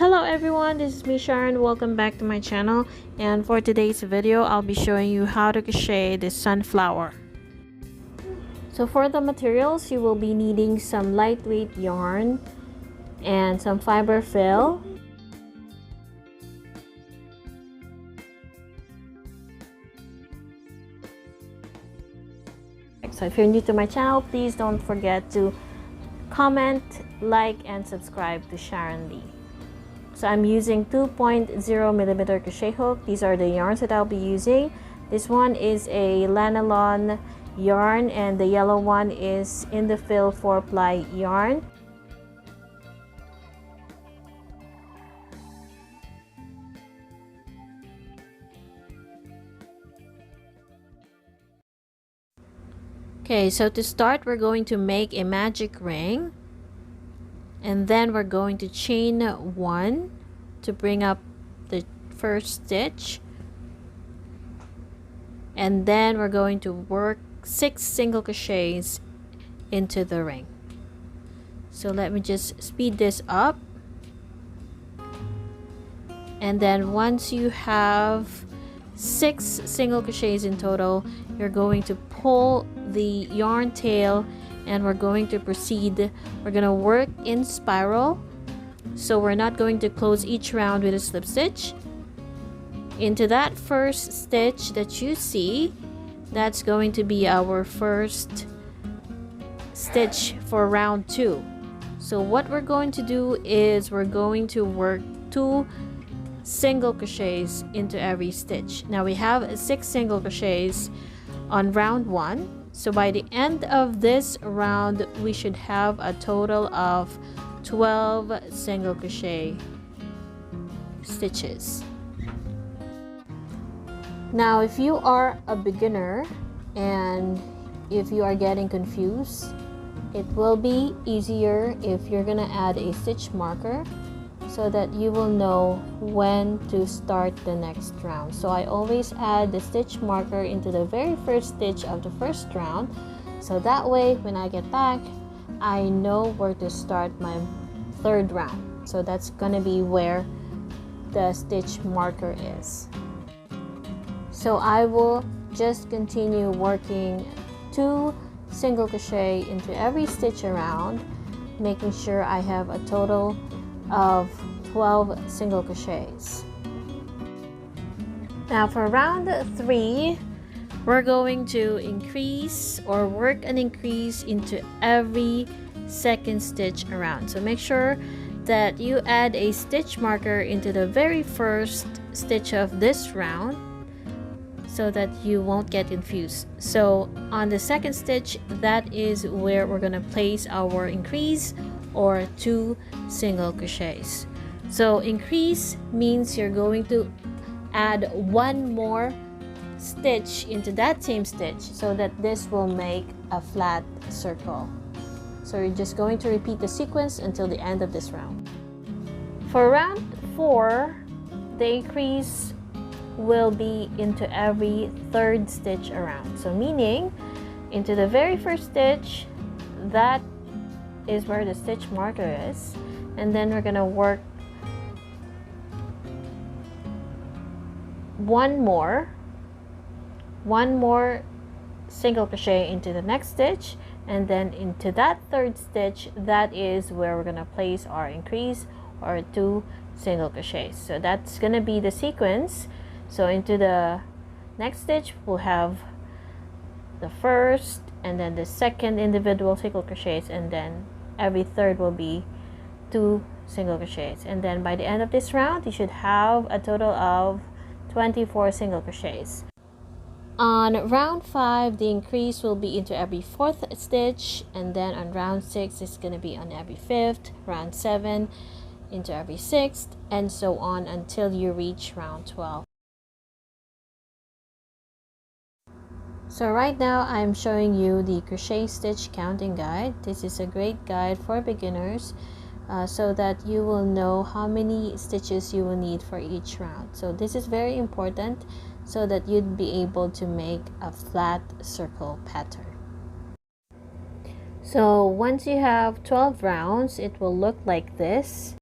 Hello everyone, this is me Sharon. Welcome back to my channel, and for today's video I'll be showing you how to crochet this sunflower. So for the materials, you will be needing some lightweight yarn and some fiber fill. So if you're new to my channel, please don't forget to comment, like, and subscribe to Sharon Lee. So I'm using 2.0mm crochet hook. These are the yarns that I'll be using. This one is a Lanalon yarn and the yellow one is Indophil for Ply Yarn. Okay, so to start, we're going to make a magic ring, and then we're going to chain 1 to bring up the first stitch, and then we're going to work 6 single crochets into the ring. So let me just speed this up, and then once you have 6 single crochets in total, you're going to pull the yarn tail, and we're going to proceed. We're going to work in spiral, so we're not going to close each round with a slip stitch. Into that first stitch that you see, that's going to be our first stitch for round 2. So what we're going to do is we're going to work 2 single crochets into every stitch. Now we have 6 single crochets on round 1. So by the end of this round, we should have a total of 12 single crochet stitches. Now if you are a beginner and if you are getting confused, it will be easier if you're gonna add a stitch marker so that you will know when to start the next round. So I always add the stitch marker into the very first stitch of the first round, so that way when I get back, I know where to start my third round. So that's gonna be where the stitch marker is. So I will just continue working 2 single crochet into every stitch around, making sure I have a total of 12 single crochets. Now for round 3, we're going to increase or work an increase into every second stitch around. So make sure that you add a stitch marker into the very first stitch of this round so that you won't get confused. So on the second stitch, that is where we're going to place our increase or 2 single crochets. So increase means you're going to add 1 more stitch into that same stitch so that this will make a flat circle. So you're just going to repeat the sequence until the end of this round. For round 4, the increase will be into every third stitch around. So meaning into the very first stitch, that is where the stitch marker is, and then we're gonna work 1 more single crochet into the next stitch, and then into that third stitch, that is where we're gonna place our increase or 2 single crochets. So that's gonna be the sequence. So into the next stitch, we'll have the first and then the second individual single crochets, and then every third will be 2 single crochets. And then by the end of this round, you should have a total of 24 single crochets. On round 5, the increase will be into every 4th stitch, and then on round 6, it's going to be on every 5th, round 7 into every 6th, and so on until you reach round 12. So right now I'm showing you the crochet stitch counting guide. This is a great guide for beginners so that you will know how many stitches you will need for each round. So this is very important so that you'd be able to make a flat circle pattern. So once you have 12 rounds, it will look like this.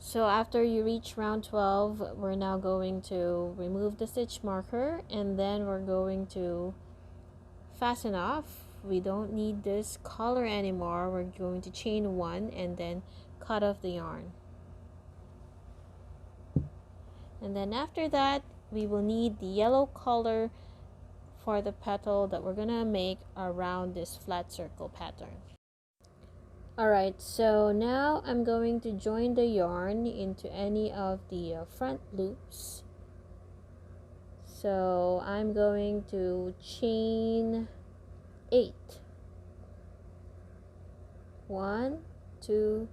So after you reach round 12, we're now going to remove the stitch marker, and then we're going to fasten off. We don't need this collar anymore. We're going to chain one and then cut off the yarn. And then after that, we will need the yellow color for the petal that we're gonna make around this flat circle pattern. Alright, so now I'm going to join the yarn into any of the front loops. So I'm going to chain 8. 1, 2,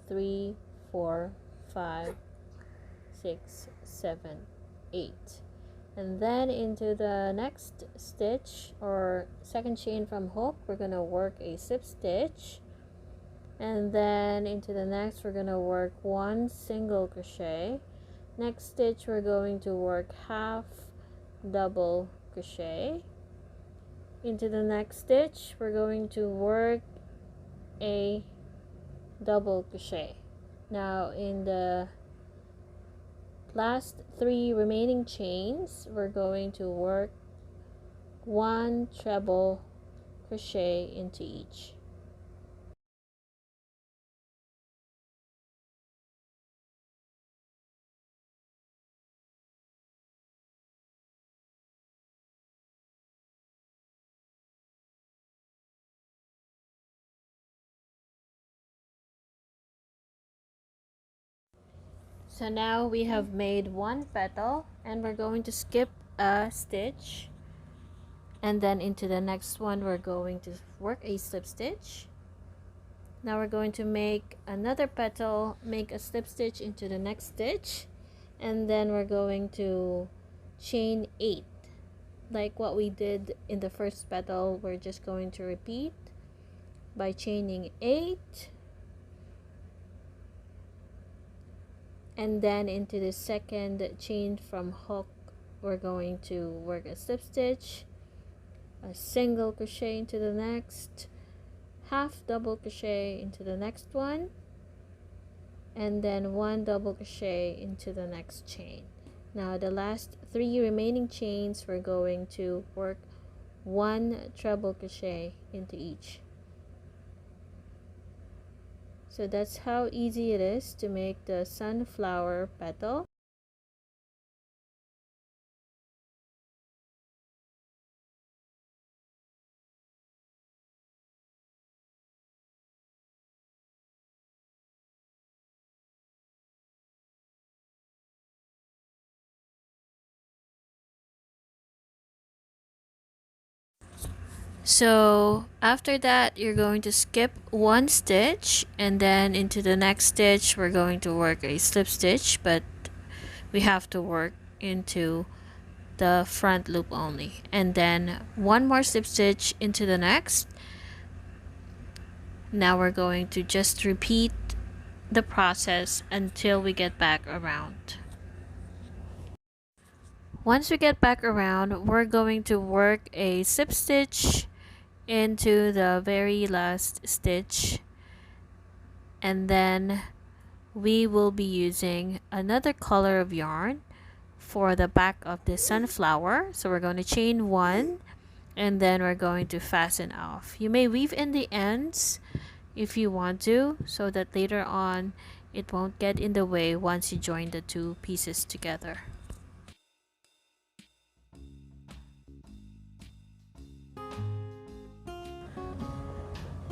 3, 4, 5, 6, 7, 8. And then into the next stitch or second chain from hook, we're going to work a slip stitch. And then into the next, we're going to work 1 single crochet. Next stitch, we're going to work half double crochet. Into the next stitch, we're going to work a double crochet. Now in the last 3 remaining chains, we're going to work 1 treble crochet into each. So now we have made 1 petal, and we're going to skip a stitch, and then into the next one we're going to work a slip stitch. Now we're going to make another petal, make a slip stitch into the next stitch, and then we're going to chain 8 like what we did in the first petal. We're just going to repeat by chaining 8, and then into the second chain from hook we're going to work a slip stitch, a single crochet into the next, half double crochet into the next one, and then 1 double crochet into the next chain. Now the last 3 remaining chains, we're going to work 1 treble crochet into each. So that's how easy it is to make the sunflower petal. So after that, you're going to skip 1 stitch, and then into the next stitch we're going to work a slip stitch, but we have to work into the front loop only, and then 1 more slip stitch into the next. Now we're going to just repeat the process until we get back around. Once we get back around, we're going to work a slip stitch into the very last stitch, and then we will be using another color of yarn for the back of the sunflower. So we're going to chain 1, and then we're going to fasten off. You may weave in the ends if you want to, so that later on it won't get in the way once you join the 2 pieces together.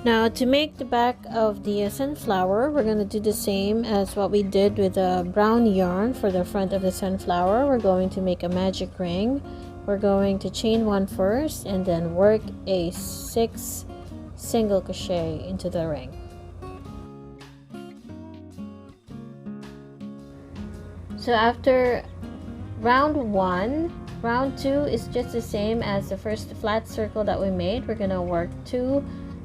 Now to make the back of the sunflower, we're going to do the same as what we did with the brown yarn for the front of the sunflower. We're going to make a magic ring. We're going to chain 1 first, and then work a 6 single crochet into the ring. So after round 1, round 2 is just the same as the first flat circle that we made. We're going to work 2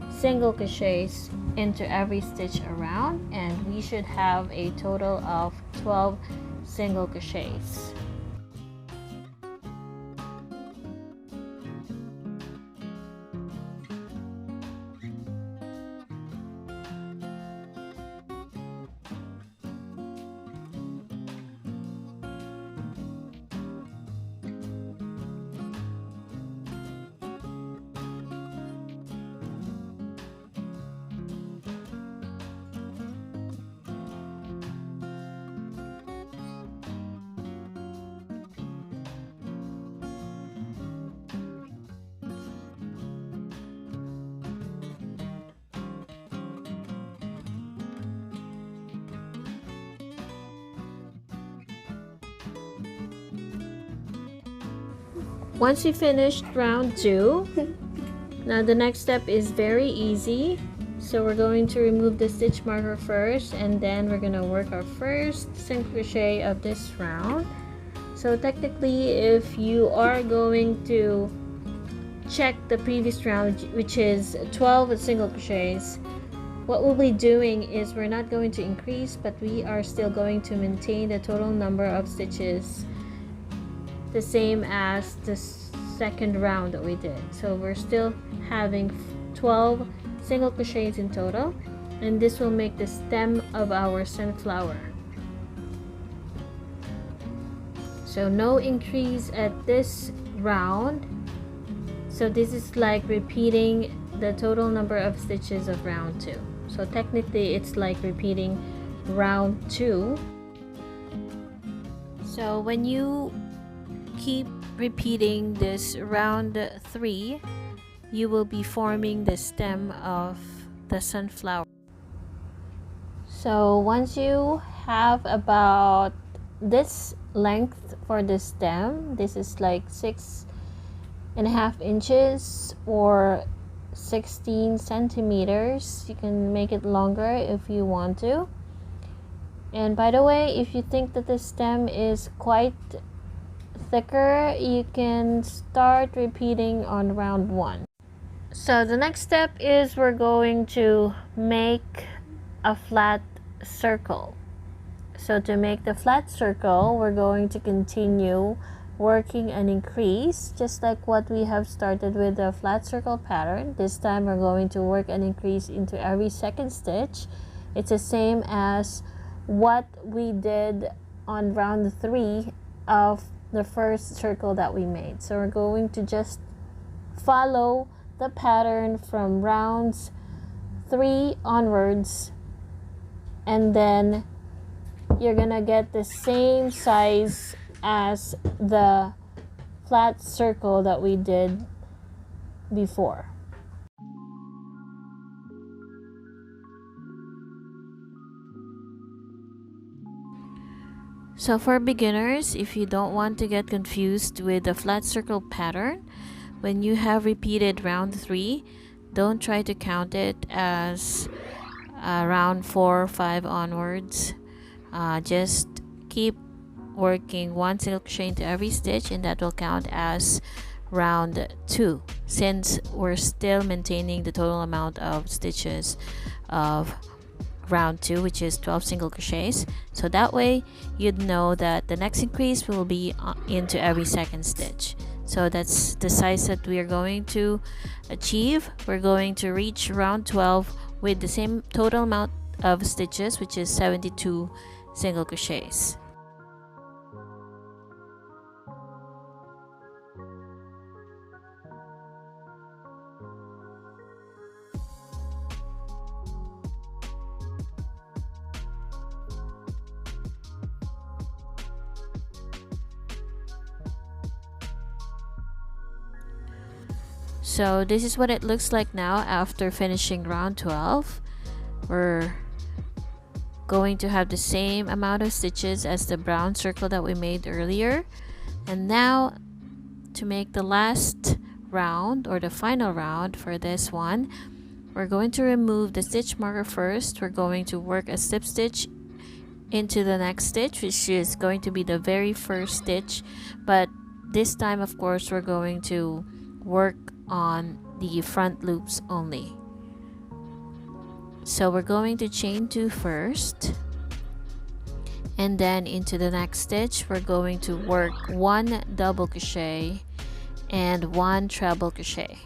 single crochets into every stitch around, and we should have a total of 12 single crochets. Once we finished round 2, now the next step is very easy. So we're going to remove the stitch marker first, and then we're going to work our first single crochet of this round. So technically, if you are going to check the previous round, which is 12 single crochets, what we'll be doing is we're not going to increase, but we are still going to maintain the total number of stitches the same as the second round that we did. So we're still having 12 single crochets in total, and this will make the stem of our sunflower. So no increase at this round. So this is like repeating the total number of stitches of round 2. So technically it's like repeating round 2. So when you keep repeating this round 3, you will be forming the stem of the sunflower. So once you have about this length for the stem, this is like 6.5 inches or 16 centimeters. You can make it longer if you want to. And by the way, if you think that the stem is quite thicker, you can start repeating on round 1. So the next step is we're going to make a flat circle. So to make the flat circle, we're going to continue working an increase, just like what we have started with the flat circle pattern. This time we're going to work an increase into every second stitch. It's the same as what we did on round 3 of the first circle that we made. So we're going to just follow the pattern from rounds 3 onwards, and then you're gonna get the same size as the flat circle that we did before. So for beginners, if you don't want to get confused with the flat circle pattern, when you have repeated round 3, don't try to count it as round 4 or 5 onwards. Just keep working 1 single crochet into every stitch, and that will count as round 2, since we're still maintaining the total amount of stitches of round 2, which is 12 single crochets. So that way you'd know that the next increase will be into every second stitch. So that's the size that we are going to achieve. We're going to reach round 12 with the same total amount of stitches, which is 72 single crochets. So this is what it looks like now after finishing round 12. We're going to have the same amount of stitches as the brown circle that we made earlier. And now to make the last round, or the final round for this one, we're going to remove the stitch marker first. We're going to work a slip stitch into the next stitch, which is going to be the very first stitch, but this time of course we're going to work on the front loops only. So we're going to chain 2 first, and then into the next stitch we're going to work 1 double crochet and 1 treble crochet.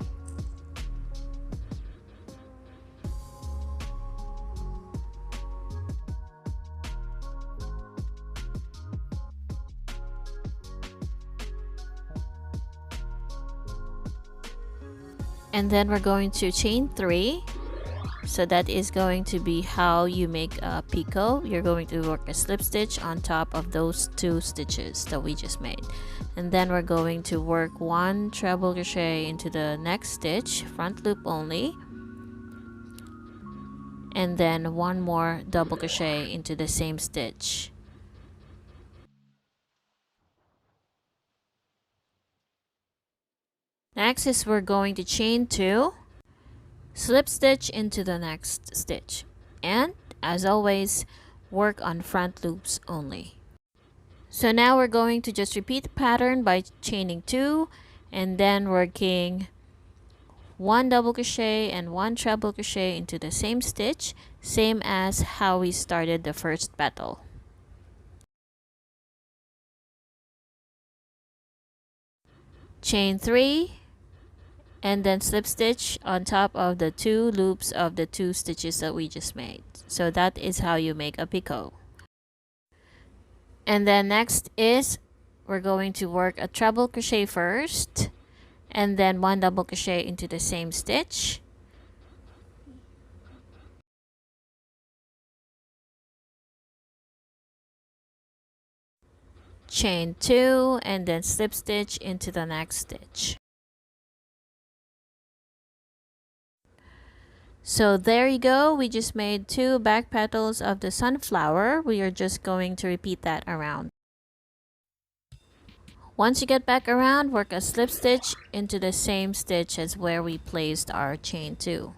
And then we're going to chain 3. So that is going to be how you make a picot. You're going to work a slip stitch on top of those 2 stitches that we just made, and then we're going to work 1 treble crochet into the next stitch, front loop only, and then 1 more double crochet into the same stitch. Next is we're going to chain 2, slip stitch into the next stitch, and as always, work on front loops only. So now we're going to just repeat the pattern by chaining 2 and then working 1 double crochet and 1 treble crochet into the same stitch, same as how we started the first petal. Chain 3 and then slip stitch on top of the 2 loops of the 2 stitches that we just made. So that is how you make a picot. And then next is we're going to work a treble crochet first and then 1 double crochet into the same stitch. Chain 2 and then slip stitch into the next stitch. So there you go, we just made 2 back petals of the sunflower. We are just going to repeat that around. Once you get back around, work a slip stitch into the same stitch as where we placed our chain 2.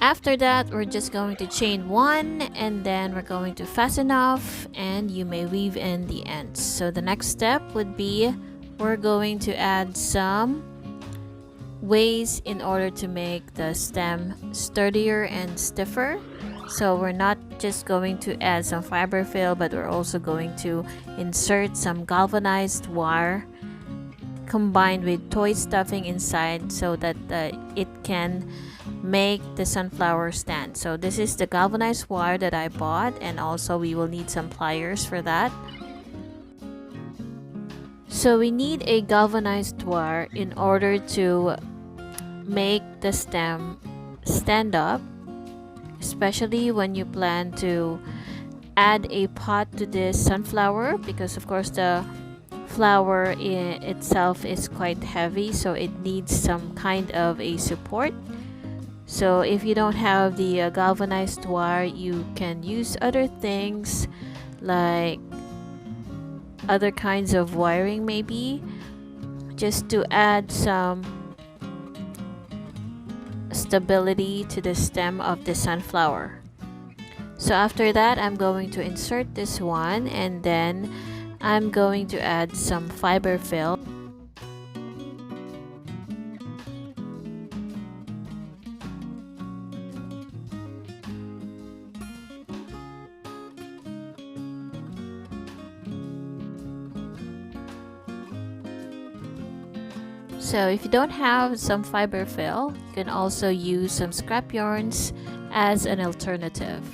After that, we're just going to chain 1 and then we're going to fasten off and you may weave in the ends. So the next step would be we're going to add some ways in order to make the stem sturdier and stiffer. So we're not just going to add some fiber fill, but we're also going to insert some galvanized wire combined with toy stuffing inside so that it can make the sunflower stand. So this is the galvanized wire that I bought, and also we will need some pliers for that. So we need a galvanized wire in order to make the stem stand up, especially when you plan to add a pot to this sunflower, because of course the flower itself is quite heavy, so it needs some kind of a support. So if you don't have the galvanized wire, you can use other things like other kinds of wiring, maybe just to add some stability to the stem of the sunflower. So after that, I'm going to insert this one and then I'm going to add some fiber fill. So if you don't have some fiber fill, you can also use some scrap yarns as an alternative.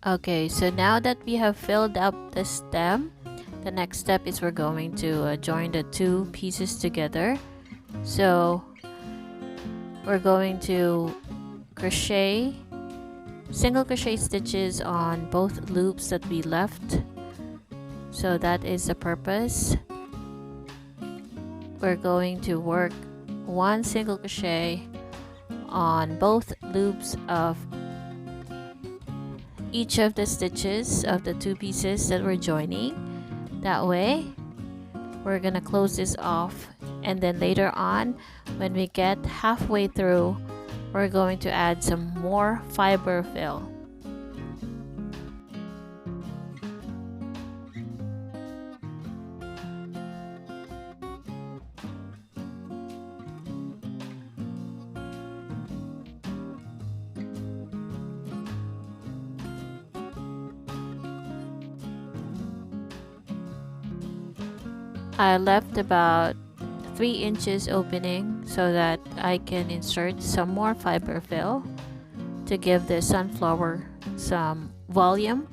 Okay, so now that we have filled up the stem, the next step is we're going to join the 2 pieces together. So we're going to crochet single crochet stitches on both loops that we left. So that is the purpose. We're going to work 1 single crochet on both loops of each of the stitches of the 2 pieces that we're joining. That way we're gonna close this off, and then later on when we get halfway through, we're going to add some more fiber fill. I left about 3 inches opening so that I can insert some more fiber fill to give the sunflower some volume.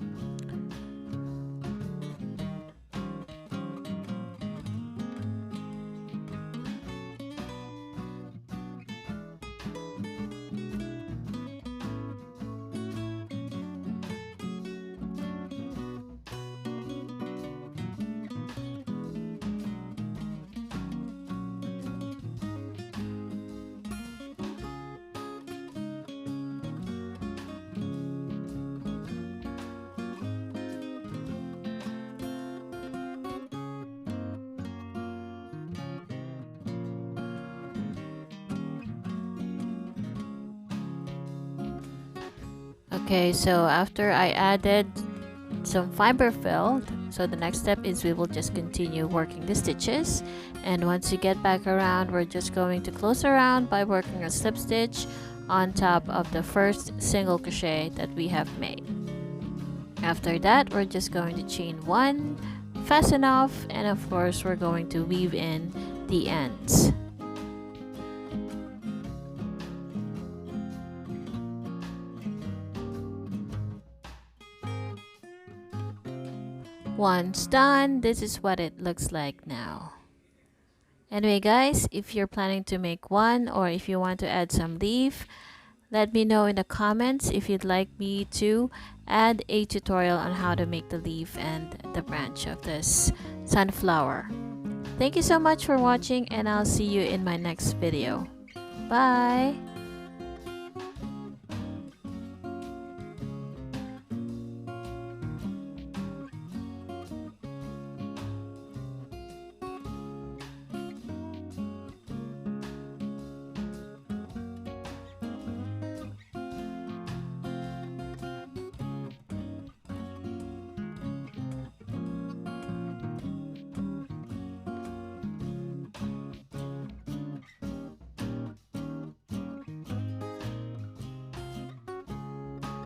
Okay, so after I added some fiber fill, so the next step is we will just continue working the stitches, and once you get back around, we're just going to close around by working a slip stitch on top of the first single crochet that we have made. After that, we're just going to chain 1, fasten off, and of course we're going to weave in the ends. Once done, this is what it looks like now. Anyway guys, if you're planning to make one or if you want to add some leaf, let me know in the comments if you'd like me to add a tutorial on how to make the leaf and the branch of this sunflower. Thank you so much for watching, and I'll see you in my next video. Bye!